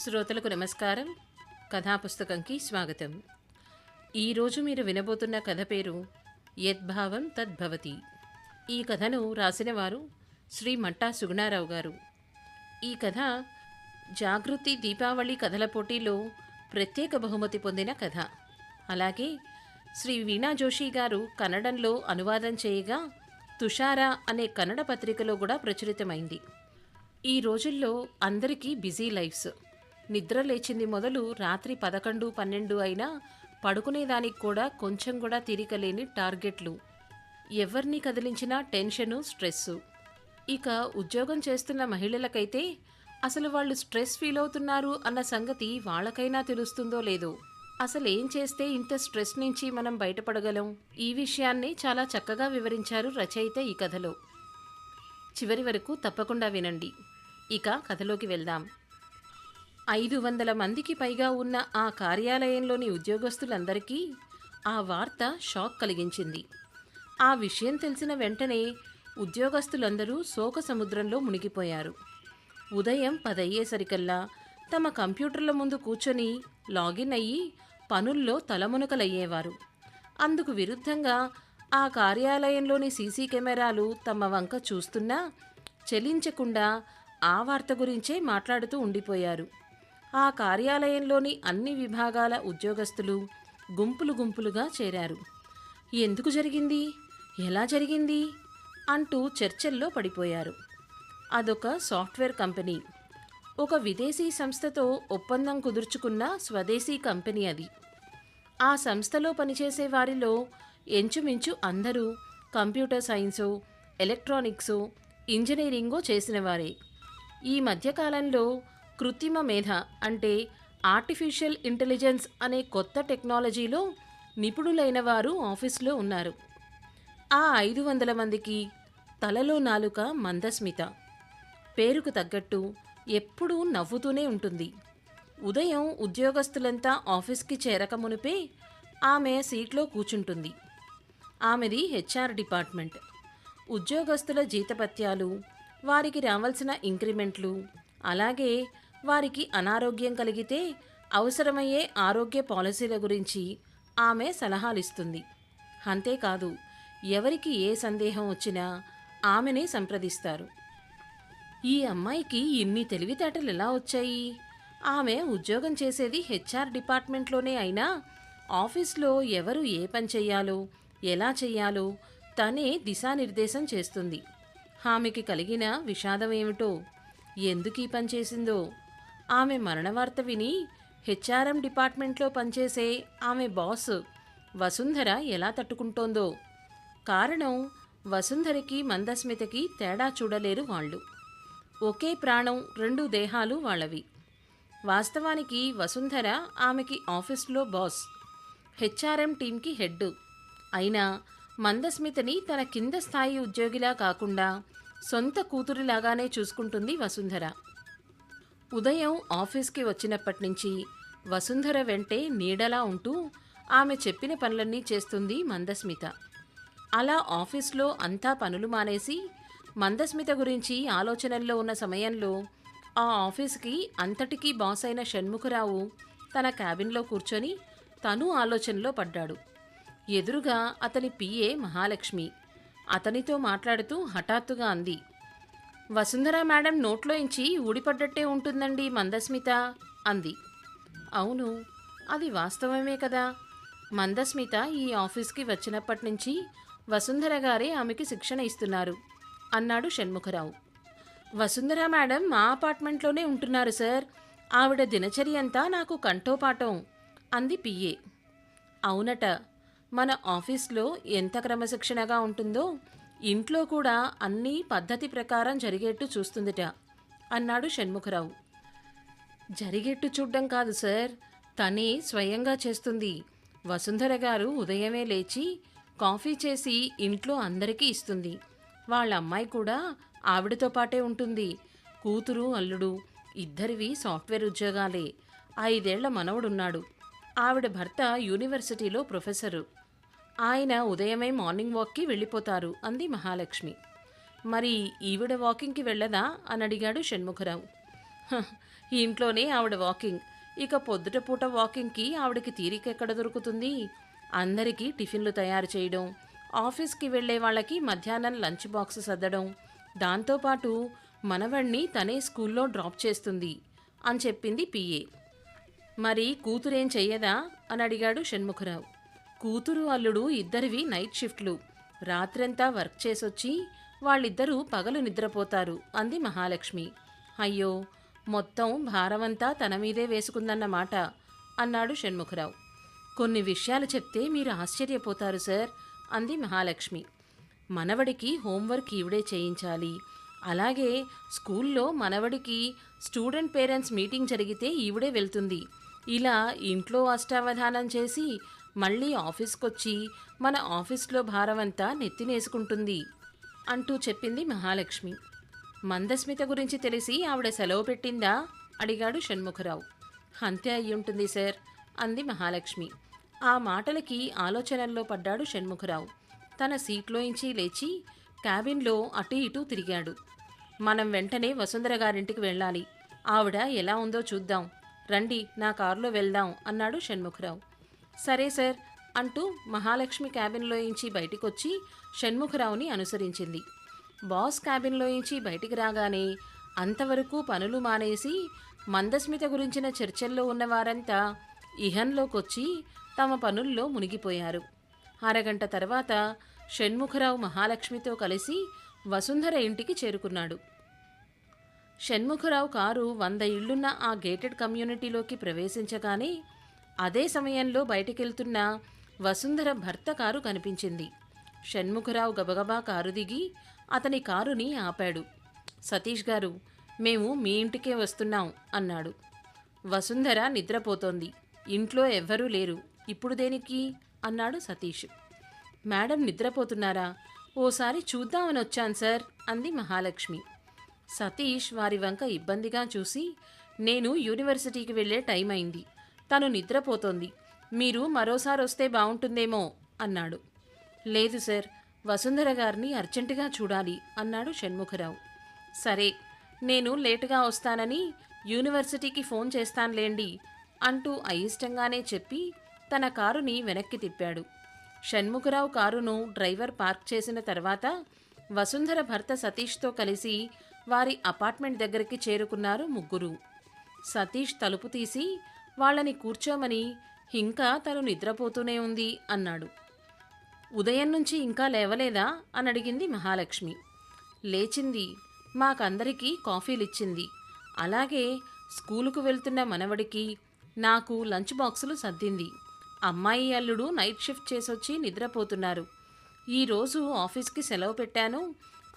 శ్రోతలకు నమస్కారం. కథాపుస్తకంకి స్వాగతం. ఈరోజు మీరు వినబోతున్న కథ పేరు యద్భావం తద్భవతి. ఈ కథను రాసినవారు శ్రీ మట్టా సుగుణారావు గారు. ఈ కథ జాగృతి దీపావళి కథల పోటీలో ప్రత్యేక బహుమతి పొందిన కథ. అలాగే శ్రీ వీణా జోషి గారు కన్నడంలో అనువాదం చేయగా తుషార అనే కన్నడ పత్రికలో కూడా ప్రచురితమైంది. ఈ రోజుల్లో అందరికీ బిజీ లైఫ్స్. నిద్ర లేచింది మొదలు రాత్రి 11-12 అయినా పడుకునేదానికి కూడా కొంచెం కూడా తీరికలేని టార్గెట్లు. ఎవరిని కదిలించినా టెన్షను, స్ట్రెస్సు. ఇక ఉద్యోగం చేస్తున్న మహిళలకైతే అసలు వాళ్ళు స్ట్రెస్ ఫీల్ అవుతున్నారు అన్న సంగతి వాళ్ళకైనా తెలుస్తుందో లేదో. అసలు ఏం చేస్తే ఇంత స్ట్రెస్ నుంచి మనం బయటపడగలం? ఈ విషయాన్ని చాలా చక్కగా వివరించారు రచయిత ఈ కథలో. చివరి వరకు తప్పకుండా వినండి. ఇక కథలోకి వెళ్దాం. 500 మందికి పైగా ఉన్న ఆ కార్యాలయంలోని ఉద్యోగస్తులందరికీ ఆ వార్త షాక్ కలిగించింది. ఆ విషయం తెలిసిన వెంటనే ఉద్యోగస్తులందరూ శోక సముద్రంలో మునిగిపోయారు. ఉదయం 10 అయ్యేసరికల్లా తమ కంప్యూటర్ల ముందు కూర్చొని లాగిన్ అయ్యి పనుల్లో తలమునకలయ్యేవారు. అందుకు విరుద్ధంగా ఆ కార్యాలయంలోని సీసీ కెమెరాలు తమ వంక చూస్తున్నా చెలించకుండా ఆ వార్త గురించే మాట్లాడుతూ ఉండిపోయారు. ఆ కార్యాలయంలోని అన్ని విభాగాల ఉద్యోగస్తులు గుంపులు గుంపులుగా చేరారు. ఎందుకు జరిగింది, ఎలా జరిగింది అంటూ చర్చల్లో పడిపోయారు. అదొక సాఫ్ట్వేర్ కంపెనీ. ఒక విదేశీ సంస్థతో ఒప్పందం కుదుర్చుకున్న స్వదేశీ కంపెనీ అది. ఆ సంస్థలో పనిచేసే వారిలో ఎంచుమించు అందరూ కంప్యూటర్ సైన్సో, ఎలక్ట్రానిక్సో, ఇంజనీరింగో చేసినవారే. ఈ మధ్యకాలంలో కృత్రిమ మేధ అంటే ఆర్టిఫిషియల్ ఇంటెలిజెన్స్ అనే కొత్త టెక్నాలజీలో నిపుణులైన వారు ఆఫీసులో ఉన్నారు. ఆ 500 మందికి తలలో నాలుక మందస్మిత. పేరుకు తగ్గట్టు ఎప్పుడూ నవ్వుతూనే ఉంటుంది. ఉదయం ఉద్యోగస్తులంతా ఆఫీస్కి చేరకమునిపే ఆమె సీట్లో కూర్చుంటుంది. ఆమెది హెచ్ఆర్ డిపార్ట్మెంట్. ఉద్యోగస్తుల జీతపత్యాలు, వారికి రావాల్సిన ఇంక్రిమెంట్లు, అలాగే వారికి అనారోగ్యం కలిగితే అవసరమయ్యే ఆరోగ్య పాలసీల గురించి ఆమె సలహాలిస్తుంది. అంతేకాదు, ఎవరికి ఏ సందేహం వచ్చినా ఆమెనే సంప్రదిస్తారు. ఈ అమ్మాయికి ఇన్ని తెలివితేటలు ఎలా వచ్చాయి? ఆమె ఉద్యోగం చేసేది హెచ్ఆర్ డిపార్ట్మెంట్లోనే అయినా ఆఫీస్లో ఎవరు ఏ పని చెయ్యాలో, ఎలా చెయ్యాలో తనే దిశానిర్దేశం చేస్తుంది. ఆమెకి కలిగిన విషాదం ఏమిటో, ఎందుకు ఈ పని చేసిందో, ఆమె మరణవార్త విని హెచ్ఆర్ఎం డిపార్ట్మెంట్లో పనిచేసే ఆమె బాస్ వసుంధర ఎలా తట్టుకుంటోందో. కారణం, వసుంధరకి మందస్మితకి తేడా చూడలేరు వాళ్ళు. ఒకే ప్రాణం, 2 దేహాలు వాళ్ళవి. వాస్తవానికి వసుంధర ఆమెకి ఆఫీస్లో బాస్, హెచ్ఆర్ఎం టీంకి హెడ్. అయినా మందస్మితని తన కింద స్థాయి ఉద్యోగిలా కాకుండా సొంత కూతురిలాగానే చూసుకుంటుంది వసుంధర. ఉదయం ఆఫీస్కి వచ్చినప్పటినుంచి వసుంధర వెంటే నీడలా ఉంటూ ఆమె చెప్పిన పనులన్నీ చేస్తుంది మందస్మిత. అలా ఆఫీస్లో అంతా పనులు మానేసి మందస్మిత గురించి ఆలోచనల్లో ఉన్న సమయంలో ఆ ఆఫీస్కి అంతటికీ బాస్ అయిన షణ్ముఖరావు తన క్యాబిన్లో కూర్చొని తను ఆలోచనలో పడ్డాడు. ఎదురుగా అతని పిఏ మహాలక్ష్మి. అతనితో మాట్లాడుతూ హఠాత్తుగా అంది, వసుంధర మేడం నోట్లోంచి ఊడిపడ్డట్టే ఉంటుందండి మందస్మిత అంది. అవును, అది వాస్తవమే కదా. మందస్మిత ఈ ఆఫీస్కి వచ్చినప్పటి నుంచి వసుంధర గారే ఆమెకి శిక్షణ ఇస్తున్నారు అన్నాడు షణ్ముఖరావు. వసుంధర మేడం మా అపార్ట్మెంట్లోనే ఉంటున్నారు సార్. ఆవిడ దినచర్య అంతా నాకు కంఠోపాఠం అంది పిఏ. అవునట, మన ఆఫీస్లో ఎంత క్రమశిక్షణగా ఉంటుందో ఇంట్లో కూడా అన్నీ పద్ధతి ప్రకారం జరిగేట్టు చూస్తుందిట అన్నాడు షణ్ముఖరావు. జరిగేట్టు చూడ్డం కాదు సార్, తనే స్వయంగా చేస్తుంది. వసుంధర గారు ఉదయమే లేచి కాఫీ చేసి ఇంట్లో అందరికీ ఇస్తుంది. వాళ్ళ అమ్మాయి కూడా ఆవిడతో పాటే ఉంటుంది. కూతురు, అల్లుడు ఇద్దరివి సాఫ్ట్వేర్ ఉద్యోగాలే. 5 ఏళ్ల మనవడున్నాడు. ఆవిడ భర్త యూనివర్సిటీలో ప్రొఫెసరు. ఆయన ఉదయమే మార్నింగ్ వాక్కి వెళ్ళిపోతారు అంది మహాలక్ష్మి. మరి ఈవిడ వాకింగ్కి వెళ్ళదా అని అడిగాడు షణ్ముఖరావు. ఇంట్లోనే ఆవిడ వాకింగ్. ఇక పొద్దుట పూట వాకింగ్కి ఆవిడకి తీరికెక్కడ దొరుకుతుంది? అందరికీ టిఫిన్లు తయారు చేయడం, ఆఫీస్కి వెళ్ళే వాళ్ళకి మధ్యాహ్నం లంచ్ బాక్స్ సర్దడం, దాంతోపాటు మనవణ్ణి తనే స్కూల్లో డ్రాప్ చేస్తుంది అని చెప్పింది పిఏ. మరి కూతురేం చెయ్యదా అని అడిగాడు షణ్ముఖరావు. కూతురు అల్లుడు ఇద్దరివి నైట్ షిఫ్ట్లు. రాత్రంతా వర్క్ చేసొచ్చి వాళ్ళిద్దరూ పగలు నిద్రపోతారు అంది మహాలక్ష్మి. అయ్యో, మొత్తం భారమంతా తన మీదే వేసుకుందన్నమాట అన్నాడు షణ్ముఖరావు. కొన్ని విషయాలు చెప్తే మీరు ఆశ్చర్యపోతారు సార్ అంది మహాలక్ష్మి. మనవడికి హోంవర్క్ ఈవిడే చేయించాలి. అలాగే స్కూల్లో మనవడికి స్టూడెంట్ పేరెంట్స్ మీటింగ్ జరిగితే ఈవిడే వెళ్తుంది. ఇలా ఇంట్లో అష్టావధానం చేసి మళ్ళీ ఆఫీస్కొచ్చి మన ఆఫీస్లో భారమంతా నెత్తినేసుకుంటుంది అంటూ చెప్పింది మహాలక్ష్మి. మందస్మిత గురించి తెలిసి ఆవిడ సెలవు పెట్టిందా అడిగాడు షణ్ముఖరావు. అంతే అయ్యుంటుంది సార్ అంది మహాలక్ష్మి. ఆ మాటలకి ఆలోచనల్లో పడ్డాడు షణ్ముఖరావు. తన సీట్లోంచి లేచి క్యాబిన్లో అటు ఇటూ తిరిగాడు. మనం వెంటనే వసుంధర గారింటికి వెళ్ళాలి. ఆవిడ ఎలా ఉందో చూద్దాం. రండి, నా కారులో వెళ్దాం అన్నాడు షణ్ముఖరావు. సరే సార్ అంటూ మహాలక్ష్మి క్యాబిన్లోంచి బయటికొచ్చి షణ్ముఖరావుని అనుసరించింది. బాస్ క్యాబిన్లోంచి బయటికి రాగానే అంతవరకు పనులు మానేసి మందస్మిత గురించిన చర్చల్లో ఉన్నవారంతా ఇహంలోకొచ్చి తమ పనుల్లో మునిగిపోయారు. అరగంట తర్వాత షణ్ముఖరావు మహాలక్ష్మితో కలిసి వసుంధర ఇంటికి చేరుకున్నాడు. షణ్ముఖరావు కారు 100 ఇళ్లున్న ఆ గేటెడ్ కమ్యూనిటీలోకి ప్రవేశించగానే అదే సమయంలో బయటికెళ్తున్న వసుంధర భర్త కారు కనిపించింది. షణ్ముఖరావు గబగబా కారు దిగి అతని కారుని ఆపాడు. సతీష్ గారు, మేము మీ ఇంటికే వస్తున్నాం అన్నాడు. వసుంధర నిద్రపోతోంది. ఇంట్లో ఎవ్వరూ లేరు. ఇప్పుడు దేనికి అన్నాడు సతీష్. మేడం నిద్రపోతున్నారా? ఓసారి చూద్దామని వచ్చాను సార్ అంది మహాలక్ష్మి. సతీష్ వారి వంక ఇబ్బందిగా చూసి, నేను యూనివర్సిటీకి వెళ్ళే టైం అయింది. తను నిద్రపోతోంది. మీరు మరోసారి వస్తే బాగుంటుందేమో అన్నాడు. లేదు సార్, వసుంధర గారిని అర్జెంటుగా చూడాలి అన్నాడు షణ్ముఖరావు. సరే, నేను లేటుగా వస్తానని యూనివర్సిటీకి ఫోన్ చేస్తానులేండి అంటూ అయిష్టంగానే చెప్పి తన కారుని వెనక్కి తిప్పాడు. షణ్ముఖరావు కారును డ్రైవర్ పార్క్ చేసిన తర్వాత వసుంధర భర్త సతీష్తో కలిసి వారి అపార్ట్మెంట్ దగ్గరికి చేరుకున్నారు ముగ్గురు. సతీష్ తలుపు తీసి వాళ్ళని కూర్చోమని, ఇంకా తను నిద్రపోతూనే ఉంది అన్నాడు. ఉదయం నుంచి ఇంకా లేవలేదా అని అడిగింది మహాలక్ష్మి. లేచింది, మాకందరికీ కాఫీలిచ్చింది. అలాగే స్కూలుకు వెళ్తున్న మనవడికి నాకు లంచ్ బాక్సులు సర్దింది. అమ్మాయి అల్లుడు నైట్ షిఫ్ట్ చేసొచ్చి నిద్రపోతున్నారు. ఈరోజు ఆఫీస్కి సెలవు పెట్టాను,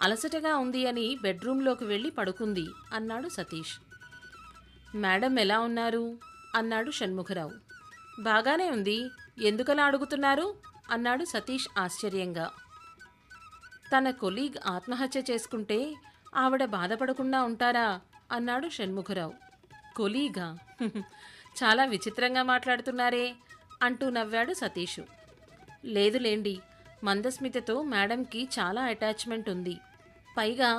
అలసటగా ఉంది అని బెడ్రూమ్లోకి వెళ్ళి పడుకుంది అన్నాడు సతీష్. మేడం ఎలా ఉన్నారు అన్నాడు షణ్ముఖరావు. బాగానే ఉంది. ఎందుకలా అడుగుతున్నారు అన్నాడు సతీష్ ఆశ్చర్యంగా. తన కొలీగ్ ఆత్మహత్య చేసుకుంటే ఆవిడ బాధపడకుండా ఉంటారా అన్నాడు షణ్ముఖరావు. కొలీగా? చాలా విచిత్రంగా మాట్లాడుతున్నారే అంటూ నవ్వాడు సతీషు. లేదులేండి, మందస్మితతో మేడంకి చాలా అటాచ్మెంట్ ఉంది. పైగా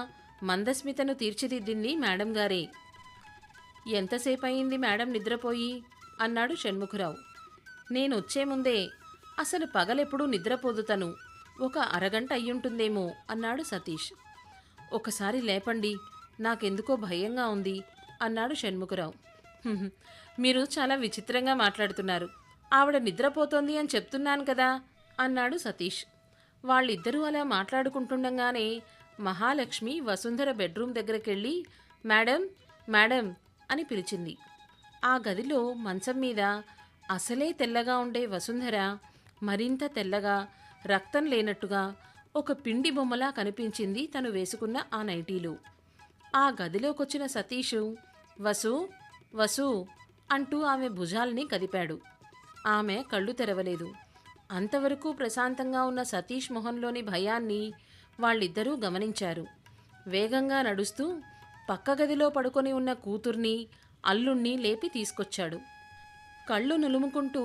మందస్మితను తీర్చిదిద్దింది మేడం గారే. ఎంతసేపు అయింది మేడం నిద్రపోయి అన్నాడు షణ్ముఖరావు. నేనొచ్చే ముందే. అసలు పగలెప్పుడూ నిద్రపోదు తను. ఒక అరగంట అయ్యుంటుందేమో అన్నాడు సతీష్. ఒకసారి లేపండి, నాకెందుకో భయంగా ఉంది అన్నాడు షణ్ముఖరావు. మీరు చాలా విచిత్రంగా మాట్లాడుతున్నారు. ఆవిడ నిద్రపోతోంది అని చెప్తున్నాను కదా అన్నాడు సతీష్. వాళ్ళిద్దరూ అలా మాట్లాడుకుంటుండగానే మహాలక్ష్మి వసుంధర బెడ్రూమ్ దగ్గరకెళ్ళి మేడం మేడం అని పిలిచింది. ఆ గదిలో మంచం మీద అసలే తెల్లగా ఉండే వసుంధర మరింత తెల్లగా, రక్తం లేనట్టుగా ఒక పిండి బొమ్మలా కనిపించింది తను వేసుకున్న ఆ నైటీలో. ఆ గదిలోకొచ్చిన సతీషు వసు వసు అంటూ ఆమె భుజాల్ని కదిపాడు. ఆమె కళ్ళు తెరవలేదు. అంతవరకు ప్రశాంతంగా ఉన్న సతీష్ మొహంలోని భయాన్ని వాళ్ళిద్దరూ గమనించారు. వేగంగా నడుస్తూ పక్క గదిలో పడుకొని ఉన్న కూతుర్ని, అల్లుణ్ణి లేపి తీసుకొచ్చాడు. కళ్ళు నులుముకుంటూ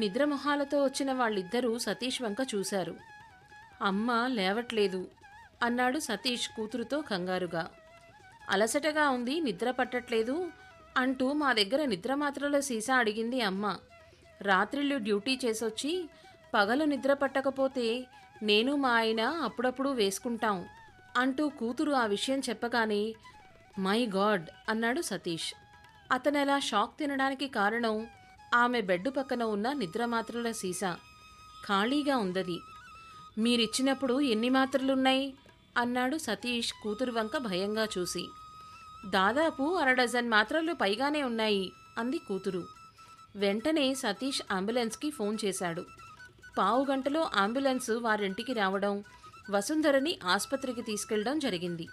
నిద్రమొహాలతో వచ్చిన వాళ్ళిద్దరూ సతీష్ వంక చూశారు. అమ్మ లేవట్లేదు అన్నాడు సతీష్ కూతురుతో కంగారుగా. అలసటగా ఉంది, నిద్ర పట్టట్లేదు, అంటూ మా దగ్గర నిద్రమాత్రల సీసా అడిగింది అమ్మ. రాత్రిళ్ళు డ్యూటీ చేసొచ్చి పగలు నిద్ర పట్టకపోతే నేను మా ఆయన అప్పుడప్పుడు వేసుకుంటాం అంటూ కూతురు ఆ విషయం చెప్పగానే మై గాడ్ అన్నాడు సతీష్. అతనలా షాక్ తినడానికి కారణం ఆమె బెడ్ పక్కన ఉన్న నిద్రమాత్రల సీసా ఖాళీగా ఉందది. మీరిచ్చినప్పుడు ఎన్ని మాత్రలున్నాయి అన్నాడు సతీష్ కూతురు వంక భయంగా చూసి. దాదాపు 1/2 డజన్ మాత్రలు పైగానే ఉన్నాయి అంది కూతురు. వెంటనే సతీష్ అంబులెన్స్కి ఫోన్ చేశాడు. పావుగంటలో అంబులెన్స్ వారింటికి రావడం, వసుంధరని ఆసుపత్రికి తీసుకెళ్లడం జరిగింది.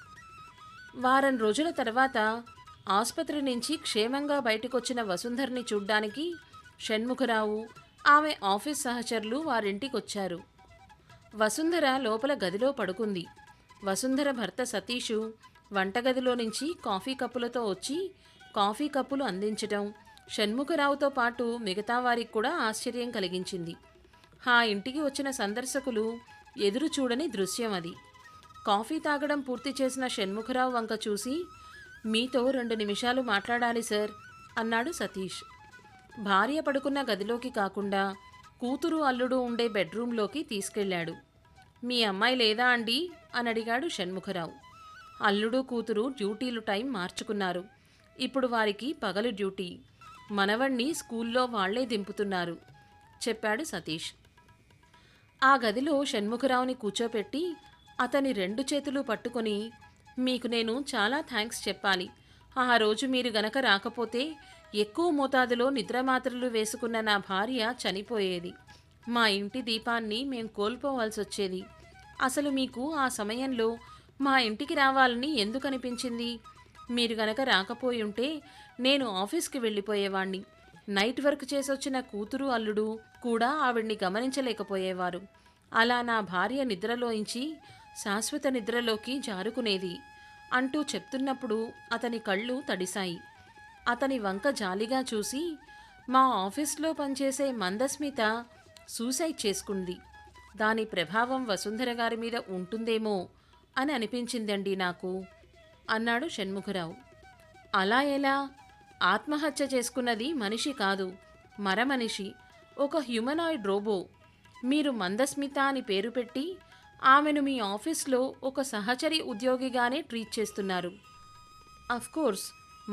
వారం రోజుల తర్వాత ఆసుపత్రి నుంచి క్షేమంగా బయటకొచ్చిన వసుంధరని చూడ్డానికి షణ్ముఖరావు, ఆమె ఆఫీస్ సహచరులు వారింటికొచ్చారు. వసుంధర లోపల గదిలో పడుకుంది. వసుంధర భర్త సతీషు వంటగదిలో నుంచి కాఫీ కప్పులతో వచ్చి కాఫీ కప్పులు అందించటం షణ్ముఖరావుతో పాటు మిగతా వారికి కూడా ఆశ్చర్యం కలిగించింది. ఆ ఇంటికి వచ్చిన సందర్శకులు ఎదురు చూడని దృశ్యం అది. కాఫీ తాగడం పూర్తి చేసిన షణ్ముఖరావు వంక చూసి, మీతో 2 నిమిషాలు మాట్లాడాలి సార్ అన్నాడు సతీష్. భార్య పడుకున్న గదిలోకి కాకుండా కూతురు అల్లుడు ఉండే బెడ్రూంలోకి తీసుకెళ్లాడు. మీ అమ్మాయి లేదా అండి అని అడిగాడు షణ్ముఖరావు. అల్లుడు కూతురు డ్యూటీలు టైం మార్చుకున్నారు. ఇప్పుడు వారికి పగలు డ్యూటీ. మనవణ్ణి స్కూల్లో వాళ్లే దింపుతున్నారు చెప్పాడు సతీష్. ఆ గదిలో షణ్ముఖరావుని కూర్చోపెట్టి అతని 2 చేతులు పట్టుకొని, మీకు నేను చాలా థ్యాంక్స్ చెప్పాలి. ఆ రోజు మీరు గనక రాకపోతే ఎక్కువ మోతాదులో నిద్రమాత్రలు వేసుకున్న నా భార్య చనిపోయేది. మా ఇంటి దీపాన్ని మేం కోల్పోవాల్సొచ్చేది. అసలు మీకు ఆ సమయంలో మా ఇంటికి రావాలని ఎందుకు అనిపించింది? మీరు గనక రాకపోయి ఉంటే నేను ఆఫీస్కి వెళ్ళిపోయేవాణ్ణి. నైట్ వర్క్ చేసొచ్చిన కూతురు అల్లుడు కూడా ఆవిడ్ని గమనించలేకపోయేవారు. అలా నా భార్య నిద్రలోంచి శాశ్వత నిద్రలోకి జారుకునేది అంటూ చెప్తున్నప్పుడు అతని కళ్ళు తడిశాయి. అతని వంక జాలిగా చూసి, మా ఆఫీస్లో పనిచేసే మందస్మిత సూసైడ్ చేసుకుంది. దాని ప్రభావం వసుంధర గారి మీద ఉంటుందేమో అని అనిపించిందండి నాకు అన్నాడు షణ్ముఖరావు. అలా ఎలా? ఆత్మహత్య చేసుకున్నది మనిషి కాదు, మరమనిషి, ఒక హ్యూమనాయిడ్ రోబో. మీరు మందస్మిత అని పేరు పెట్టి ఆమెను మీ ఆఫీస్లో ఒక సహచరి ఉద్యోగిగానే ట్రీట్ చేస్తున్నారు. అఫ్కోర్స్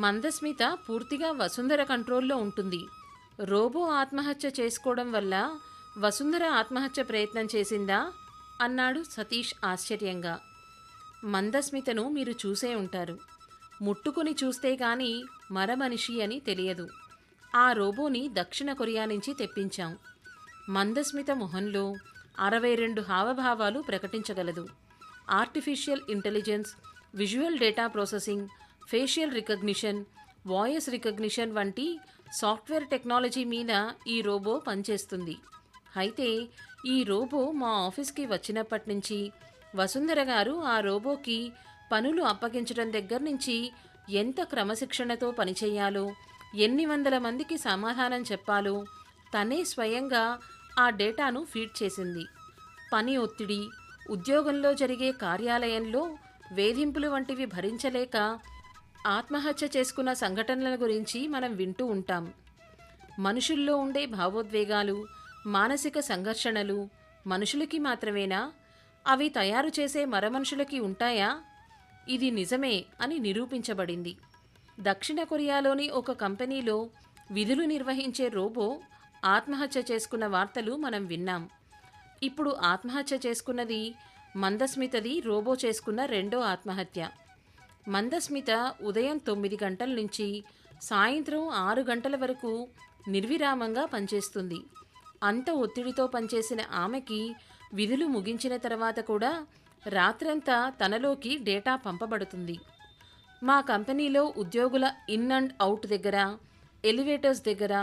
మందస్మిత పూర్తిగా వసుంధర కంట్రోల్లో ఉంటుంది. రోబో ఆత్మహత్య చేసుకోవడం వల్ల వసుంధర ఆత్మహత్య ప్రయత్నం చేసిందా అన్నాడు సతీష్ ఆశ్చర్యంగా. మందస్మితను మీరు చూసే ఉంటారు. ముట్టుకుని చూస్తే గాని మరమనిషి అని తెలియదు. ఆ రోబోని దక్షిణ కొరియా నుంచి తెప్పించాం. మందస్మిత మొహంలో 62 హావభావాలు ప్రకటించగలదు. Artificial intelligence, visual data processing, facial recognition, voice recognition వంటి సాఫ్ట్వేర్ టెక్నాలజీ మీద ఈ రోబో పనిచేస్తుంది. అయితే ఈ రోబో మా ఆఫీస్కి వచ్చినప్పటి నుంచి వసుంధర గారు ఆ రోబోకి పనులు అప్పగించడం దగ్గర నుంచి ఎంత క్రమశిక్షణతో పనిచేయాలో, ఎన్ని వందల మందికి సమాధానం చెప్పాలో తనే స్వయంగా ఆ డేటాను ఫీడ్ చేసింది. పని ఒత్తిడి, ఉద్యోగంలో జరిగే కార్యాలయంలో వేధింపులు వంటివి భరించలేక ఆత్మహత్య చేసుకున్న సంఘటనల గురించి మనం వింటూ ఉంటాం. మనుషుల్లో ఉండే భావోద్వేగాలు, మానసిక సంఘర్షణలు మనుషులకి మాత్రమేనా? అవి తయారు చేసే మరమనుషులకి ఉంటాయా? ఇది నిజమే అని నిరూపించబడింది. దక్షిణ కొరియాలోని ఒక కంపెనీలో విధులు నిర్వహించే రోబో ఆత్మహత్య చేసుకున్న వార్తలు మనం విన్నాం. ఇప్పుడు ఆత్మహత్య చేసుకున్నది మందస్మితది రోబో చేసుకున్న 2వ ఆత్మహత్య. మందస్మిత ఉదయం 9 గంటల నుంచి సాయంత్రం 6 గంటల వరకు నిర్విరామంగా పనిచేస్తుంది. అంత ఒత్తిడితో పనిచేసిన ఆమెకి విధులు ముగించిన తర్వాత కూడా రాత్రంతా తనలోకి డేటా పంపబడుతుంది. మా కంపెనీలో ఉద్యోగుల ఇన్ అండ్ అవుట్ దగ్గర, ఎలివేటర్స్ దగ్గర,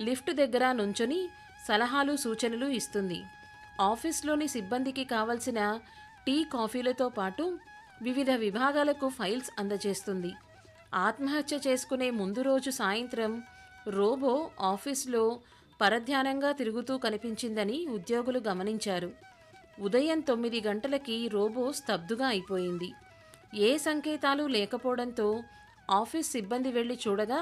లిఫ్ట్ దగ్గర నుంచొని సలహాలు సూచనలు ఇస్తుంది. ఆఫీస్లోని సిబ్బందికి కావలసిన టీ కాఫీలతో పాటు వివిధ విభాగాలకు ఫైల్స్ అందజేస్తుంది. ఆత్మహత్య చేసుకునే ముందు రోజు సాయంత్రం రోబో ఆఫీస్లో పరధ్యానంగా తిరుగుతూ కనిపించిందని ఉద్యోగులు గమనించారు. ఉదయం 9 గంటలకి రోబో స్తబ్దుగా అయిపోయింది. ఏ సంకేతాలు లేకపోవడంతో ఆఫీస్ సిబ్బంది వెళ్ళి చూడగా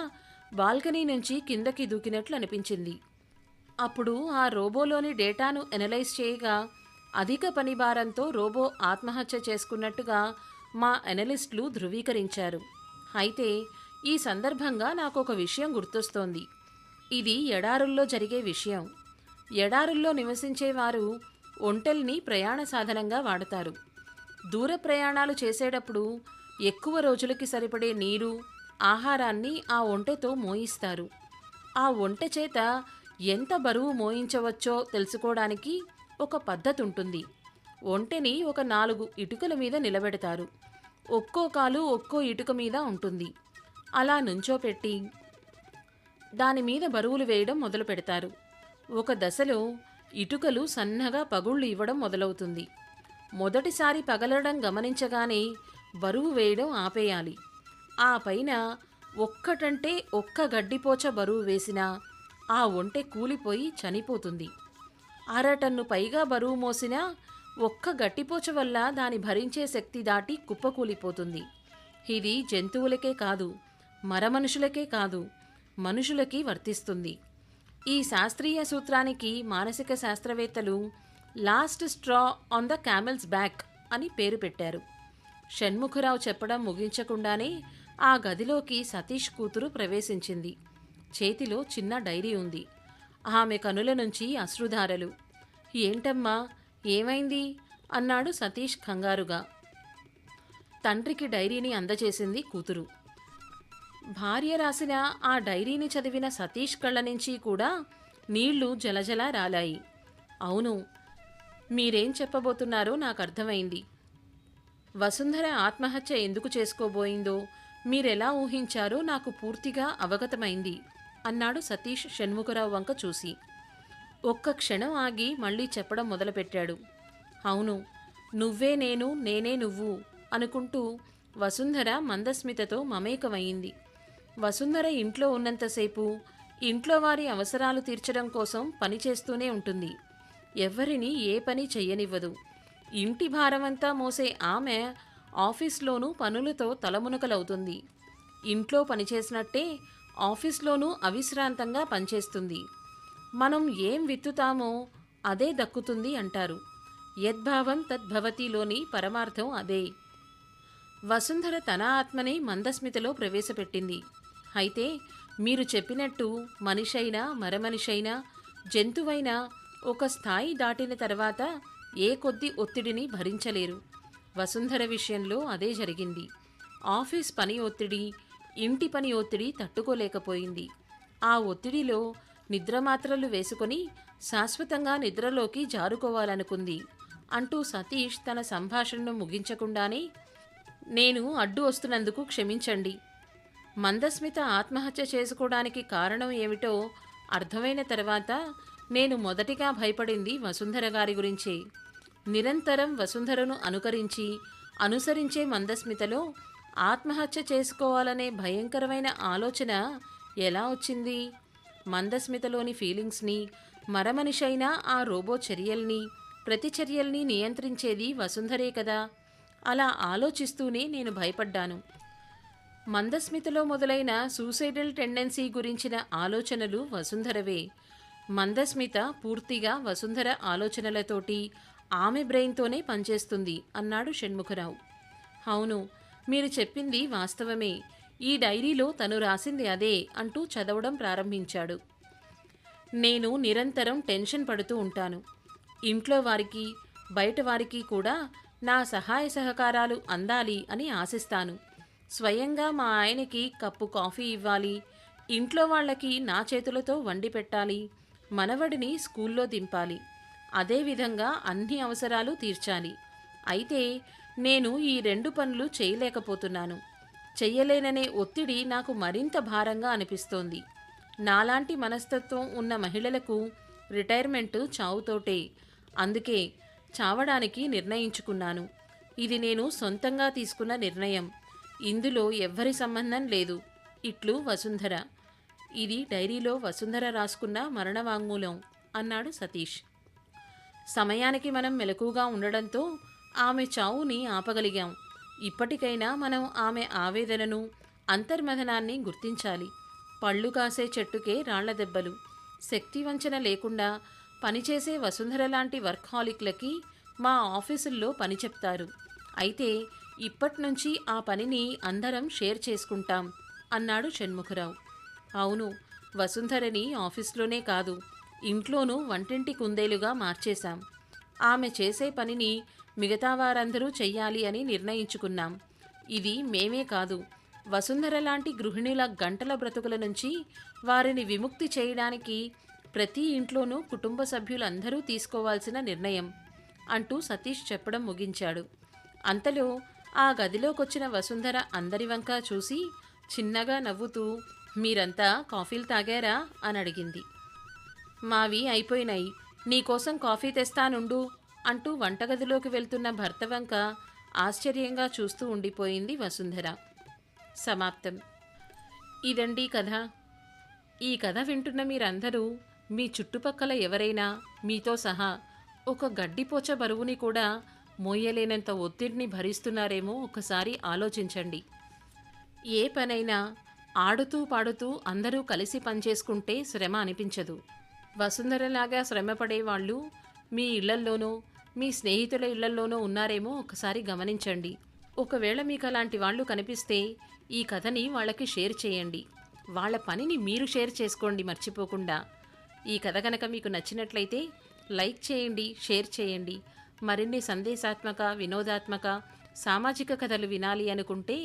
బాల్కనీ నుంచి కిందకి దూకినట్లు అనిపించింది. అప్పుడు ఆ రోబోలోని డేటాను ఎనలైజ్ చేయగా అధిక పని భారంతో రోబో ఆత్మహత్య చేసుకున్నట్టుగా మా ఎనలిస్టులు ధృవీకరించారు. అయితే ఈ సందర్భంగా నాకు ఒక విషయం గుర్తొస్తోంది. ఇది ఎడారుల్లో జరిగే విషయం. ఎడారుల్లో నివసించేవారు ఒంటెల్ని ప్రయాణ సాధనంగా వాడతారు. దూర ప్రయాణాలు చేసేటప్పుడు ఎక్కువ రోజులకి సరిపడే నీరు, ఆహారాన్ని ఆ ఒంటెతో మోయిస్తారు. ఆ ఒంటె చేత ఎంత బరువు మోయించవచ్చో తెలుసుకోవడానికి ఒక పద్ధతి ఉంటుంది. ఒంటెని ఒక 4 ఇటుకల మీద నిలబెడతారు. ఒక్కో కాలు ఒక్కో ఇటుక మీద ఉంటుంది. అలా నుంచోపెట్టి దాని మీద బరువులు వేయడం మొదలు పెడతారు. ఒక దశలో ఇటుకలు సన్నగా పగుళ్ళు ఇవ్వడం మొదలవుతుంది. మొదటిసారి పగలడం గమనించగానే బరువు వేయడం ఆపేయాలి. ఆ పైన ఒక్కటంటే ఒక్క గడ్డిపోచ బరువు వేసినా ఆ ఒంటె కూలిపోయి చనిపోతుంది. 1/2 టన్ను పైగా బరువు మోసినా ఒక్క గట్టిపోచ వల్ల దాని భరించే శక్తి దాటి కుప్పకూలిపోతుంది. ఇది జంతువులకే కాదు, మరమనుషులకే కాదు, మనుషులకి వర్తిస్తుంది. ఈ శాస్త్రీయ సూత్రానికి మానసిక శాస్త్రవేత్తలు last straw on the camels back అని పేరు పెట్టారు. షణ్ముఖరావు చెప్పడం ముగించకుండానే ఆ గదిలోకి సతీష్ కూతురు ప్రవేశించింది. చేతిలో చిన్న డైరీ ఉంది. ఆమె కనుల నుంచి అశ్రుధారలు. ఏంటమ్మా, ఏమైంది అన్నాడు సతీష్ కంగారుగా. తండ్రికి డైరీని అందజేసింది కూతురు. భార్య రాసిన ఆ డైరీని చదివిన సతీష్ కళ్ళ నుంచి కూడా నీళ్లు జలజల రాలాయి. అవును, మీరేం చెప్పబోతున్నారో నాకు అర్థమైంది. వసుంధర ఆత్మహత్య ఎందుకు చేసుకోబోయిందో మీరెలా ఊహించారో నాకు పూర్తిగా అవగతమైంది అన్నాడు సతీష్ షణ్ముఖరావు వంక చూసి. ఒక్క క్షణం ఆగి మళ్ళీ చెప్పడం మొదలుపెట్టాడు. అవును, నువ్వే నేను, నేనే నువ్వు అనుకుంటూ వసుంధర మందస్మితతో మమేకమయ్యింది. వసుంధర ఇంట్లో ఉన్నంతసేపు ఇంట్లో వారి అవసరాలు తీర్చడం కోసం పనిచేస్తూనే ఉంటుంది. ఎవ్వరినీ ఏ పని చెయ్యనివ్వదు. ఇంటి భారమంతా మోసే ఆమె ఆఫీస్లోనూ పనులతో తలమునకలవుతుంది. ఇంట్లో పనిచేసినట్టే ఆఫీస్లోనూ అవిశ్రాంతంగా పనిచేస్తుంది. మనం ఏం విత్తుతామో అదే దక్కుతుంది అంటారు. యద్భావం తద్భవతిలోని పరమార్థం అదే. వసుంధర తన ఆత్మని మందస్మితలో ప్రవేశపెట్టింది. అయితే మీరు చెప్పినట్టు మనిషైనా మరమనిషైనా జంతువైనా ఒక స్థాయి దాటిన తర్వాత ఏ కొద్ది ఒత్తిడిని భరించలేరు. వసుంధర విషయంలో అదే జరిగింది. ఆఫీస్ పని ఒత్తిడి, ఇంటి పని ఒత్తిడి తట్టుకోలేకపోయింది. ఆ ఒత్తిడిలో నిద్రమాత్రలు వేసుకొని శాశ్వతంగా నిద్రలోకి జారుకోవాలనుకుంది అంటూ సతీష్ తన సంభాషణను ముగించకుండానే, నేను అడ్డు వస్తున్నందుకు క్షమించండి. మందస్మిత ఆత్మహత్య చేసుకోవడానికి కారణం ఏమిటో అర్థమైన తర్వాత నేను మొదటిగా భయపడింది వసుంధర గారి గురించే. నిరంతరం వసుంధరను అనుసరించే మందస్మితలో ఆత్మహత్య చేసుకోవాలనే భయంకరమైన ఆలోచన ఎలా వచ్చింది? మందస్మితలోని ఫీలింగ్స్ని, మరమనిషైన ఆ రోబో చర్యల్ని, ప్రతిచర్యల్ని నియంత్రించేది వసుంధరే కదా. అలా ఆలోచిస్తూనే నేను భయపడ్డాను. మందస్మితలో మొదలైన సూసైడల్ టెండెన్సీ గురించిన ఆలోచనలు వసుంధరవే. మందస్మిత పూర్తిగా వసుంధర ఆలోచనలతోటి, ఆమె బ్రెయిన్తోనే పనిచేస్తుంది అన్నాడు షణ్ముఖరావు. అవును, మీరు చెప్పింది వాస్తవమే. ఈ డైరీలో తను రాసింది అదే అంటూ చదవడం ప్రారంభించాడు. నేను నిరంతరం టెన్షన్ పడుతూ ఉంటాను. ఇంట్లో వారికి, బయట వారికి కూడా నా సహాయ సహకారాలు అందాలి అని ఆశిస్తాను. స్వయంగా మా ఆయనకి కప్పు కాఫీ ఇవ్వాలి, ఇంట్లో వాళ్ళకి నా చేతులతో వండి పెట్టాలి, మనవడిని స్కూల్లో దింపాలి, అదేవిధంగా అన్ని అవసరాలు తీర్చాలి. అయితే నేను ఈ 2 పనులు చేయలేకపోతున్నాను. చెయ్యలేననే ఒత్తిడి నాకు మరింత భారంగా అనిపిస్తోంది. నాలాంటి మనస్తత్వం ఉన్న మహిళలకు రిటైర్మెంటు చావుతోటే. అందుకే చావడానికి నిర్ణయించుకున్నాను. ఇది నేను సొంతంగా తీసుకున్న నిర్ణయం. ఇందులో ఎవ్వరి సంబంధం లేదు. ఇట్లు వసుంధర. ఇది డైరీలో వసుంధర రాసుకున్న మరణవాంగ్మూలం అన్నాడు సతీష్. సమయానికి మనం మెలకుగా ఉండడంతో ఆమె చావుని ఆపగలిగాం. ఇప్పటికైనా మనం ఆమె ఆవేదనను, అంతర్మథనాన్ని గుర్తించాలి. పళ్ళు కాసే చెట్టుకే రాళ్ల దెబ్బలు. శక్తి వంచన లేకుండా పనిచేసే వసుంధర లాంటి వర్క్హాలిక్లకి మా ఆఫీసుల్లో పని చెప్తారు. అయితే ఇప్పట్నుంచి ఆ పనిని అందరం షేర్ చేసుకుంటాం అన్నాడు షణ్ముఖరావు. అవును, వసుంధరని ఆఫీస్లోనే కాదు, ఇంట్లోనూ వంటింటి కుందేలుగా మార్చేశాం. ఆమె చేసే పనిని మిగతా వారందరూ చెయ్యాలి అని నిర్ణయించుకున్నాం. ఇది మేమే కాదు, వసుంధర లాంటి గృహిణుల గంటల బ్రతుకుల నుంచి వారిని విముక్తి చేయడానికి ప్రతి ఇంట్లోనూ కుటుంబ సభ్యులందరూ తీసుకోవాల్సిన నిర్ణయం అంటూ సతీష్ చెప్పడం ముగించాడు. అంతలో ఆ గదిలోకొచ్చిన వసుంధర అందరి వంకా చూసి చిన్నగా నవ్వుతూ, మీరంతా కాఫీలు తాగారా అని అడిగింది. మావి అయిపోయినాయి, నీకోసం కాఫీ తెస్తానుండు అంటూ వంటగదిలోకి వెళ్తున్న భర్త వంక ఆశ్చర్యంగా చూస్తూ ఉండిపోయింది వసుంధర. సమాప్తం. ఇదండి కథ. ఈ కథ వింటున్న మీరందరూ మీ చుట్టుపక్కల ఎవరైనా మీతో సహా ఒక గడ్డిపోచ బరువుని కూడా మోయలేనంత ఒత్తిడిని భరిస్తున్నారేమో ఒకసారి ఆలోచించండి. ఏ పనైనా ఆడుతూ పాడుతూ అందరూ కలిసి పనిచేసుకుంటే శ్రమ అనిపించదు. వసుంధరలాగా శ్రమపడే వాళ్ళు మీ ఇళ్లల్లోనో మీ స్నేహితుల ఇళ్లల్లోనో ఉన్నారేమో ఒకసారి గమనించండి. ఒకవేళ మీకు అలాంటి వాళ్ళు కనిపిస్తే ఈ కథని వాళ్ళకి షేర్ చేయండి. వాళ్ళ పనిని మీరు షేర్ చేసుకోండి మర్చిపోకుండా. ఈ కథ కనుక మీకు నచ్చినట్లయితే లైక్ చేయండి, షేర్ చేయండి. మరిన్ని సందేశాత్మక, వినోదాత్మక, సామాజిక కథలు వినాలి అనుకుంటే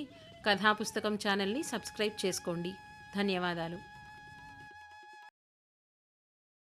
కథాపుస్తకం ఛానల్ని సబ్స్క్రైబ్ చేసుకోండి. ధన్యవాదాలు.